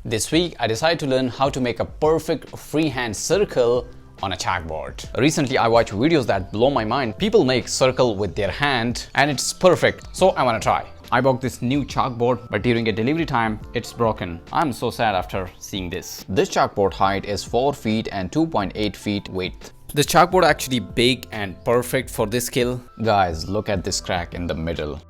This week, I decided to learn how to make a perfect freehand circle on a chalkboard. Recently, I watched videos that blow my mind. People make circle with their hand and it's perfect. So I want to try. I bought this new chalkboard, but during a delivery time, it's broken. I'm so sad after seeing this. This chalkboard height is 4 feet and 2.8 feet width. This chalkboard actually big and perfect for this skill. Guys, look at this crack in the middle.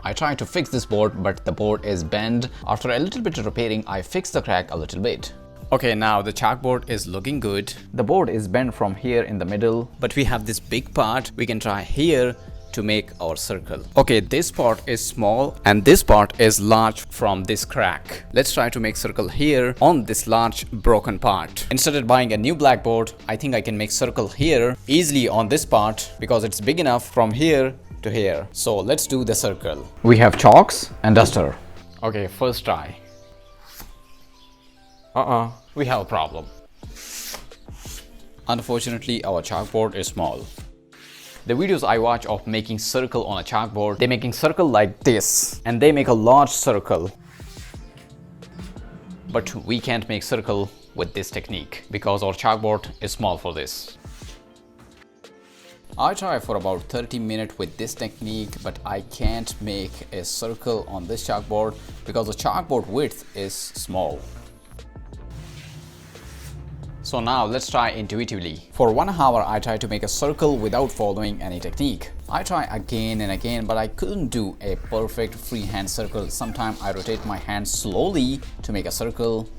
I tried to fix this board, but the board is bent. After a little bit of repairing, I fixed the crack a little bit. Okay, now the chalkboard is looking good. The board is bent from here in the middle, but we have this big part we can try here to make our circle. Okay, this part is small and this part is large from this crack. Let's try to make circle here on this large broken part. Instead of buying a new blackboard, I think I can make circle here easily on this part because it's big enough from here to here. So let's do the circle. We have chalks and duster. Okay, first try. We have a problem. Unfortunately, our chalkboard is small. The videos I watch of making circle on a chalkboard, they're making circle like this and they make a large circle. But we can't make circle with this technique because our chalkboard is small for this. I try for about 30 minutes with this technique, but I can't make a circle on this chalkboard because the chalkboard width is small. So now let's try intuitively. For 1 hour, I tried to make a circle without following any technique. I try again and again, but I couldn't do a perfect freehand circle. Sometimes I rotate my hand slowly to make a circle.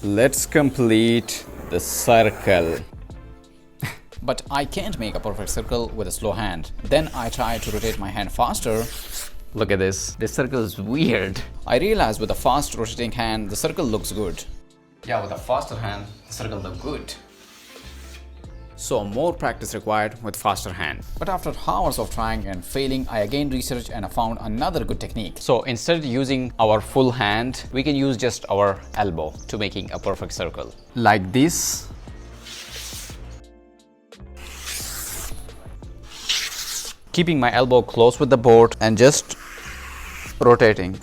Let's complete the circle. But I can't make a perfect circle with a slow hand. Then I try to rotate my hand faster. Look at this. This circle is weird. I realized with a fast rotating hand, the circle looks good. Yeah, with a faster hand, the circle looks good. So more practice required with faster hand. But after hours of trying and failing, I again researched and I found another good technique. So instead of using our full hand, we can use just our elbow to making a perfect circle. Like this. Keeping my elbow close with the board and just rotating.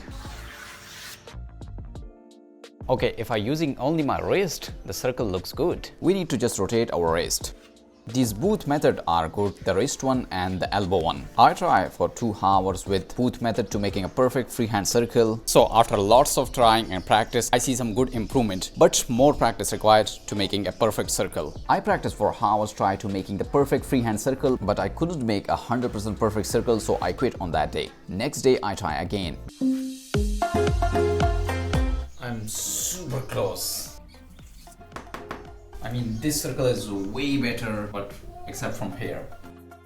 Okay, if I'm using only my wrist, the circle looks good. We need to just rotate our wrist. These both methods are good, the wrist one and the elbow one. I try for 2 hours with both method to making a perfect freehand circle. So after lots of trying and practice, I see some good improvement, but more practice required to making a perfect circle. I practiced for hours, try to making the perfect freehand circle, but I couldn't make 100% perfect circle, so I quit on that day. Next day, I try again. I'm super close. I mean, this circle is way better, but except from here.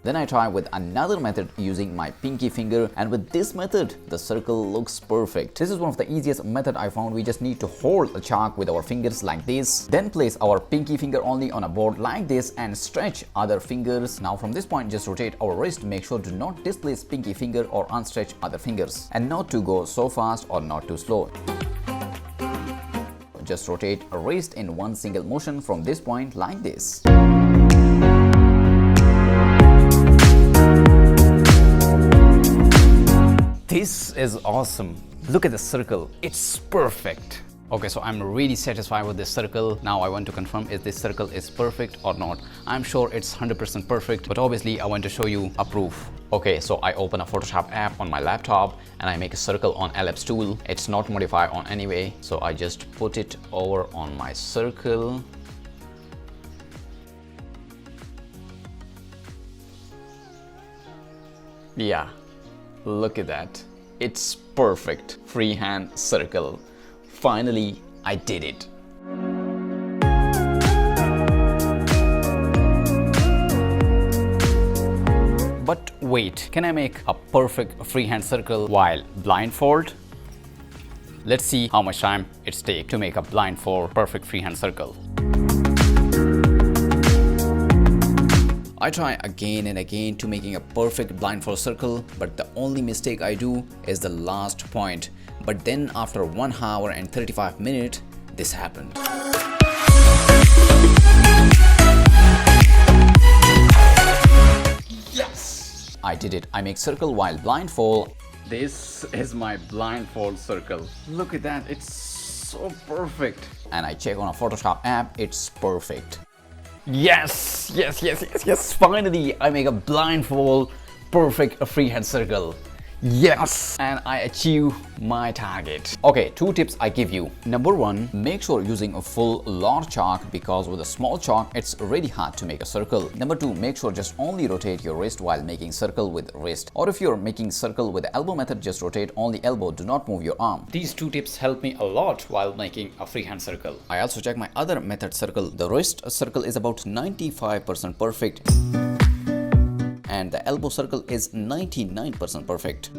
Then I try with another method using my pinky finger, and with this method, the circle looks perfect. This is one of the easiest method I found. We just need to hold a chalk with our fingers like this, then place our pinky finger only on a board like this and stretch other fingers. Now from this point, just rotate our wrist. Make sure to not displace pinky finger or unstretch other fingers, and not to go so fast or not too slow. Just rotate a wrist in one single motion from this point like this. This is awesome. Look at the circle. It's perfect. Okay, so I'm really satisfied with this circle. Now I want to confirm if this circle is perfect or not. I'm sure it's 100% perfect, but obviously I want to show you a proof. Okay, so I open a Photoshop app on my laptop and I make a circle on ellipse tool. It's not modified on any way, so I just put it over on my circle. Yeah, look at that. It's perfect freehand circle. Finally, I did it. But wait, can I make a perfect freehand circle while blindfold? Let's see how much time it takes to make a blindfold perfect freehand circle. I try again and again to making a perfect blindfold circle, but the only mistake I do is the last point. But then after 1 hour and 35 minutes, this happened. Yes! I did it. I make circle while blindfold. This is my blindfold circle. Look at that. It's so perfect. And I check on a Photoshop app, it's perfect. Yes, yes, yes, yes, yes. Finally, I make a blindfold perfect freehand circle. Yes, and I achieve my target. Okay, 2 tips I give you. Number 1, make sure using a full large chalk, because with a small chalk it's really hard to make a circle. Number 2, make sure just only rotate your wrist while making circle with wrist, or if you're making circle with the elbow method, just rotate only elbow, do not move your arm. These 2 tips help me a lot while making a freehand circle. I also check my other method circle. The wrist circle is about 95% perfect, and the elbow circle is 99% perfect.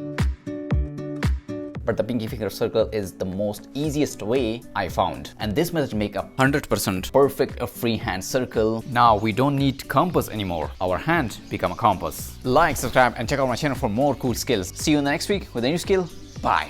But the pinky finger circle is the most easiest way I found. And this method make a 100% perfect freehand circle. Now we don't need compass anymore. Our hand become a compass. Like, subscribe and check out my channel for more cool skills. See you in the next week with a new skill. Bye.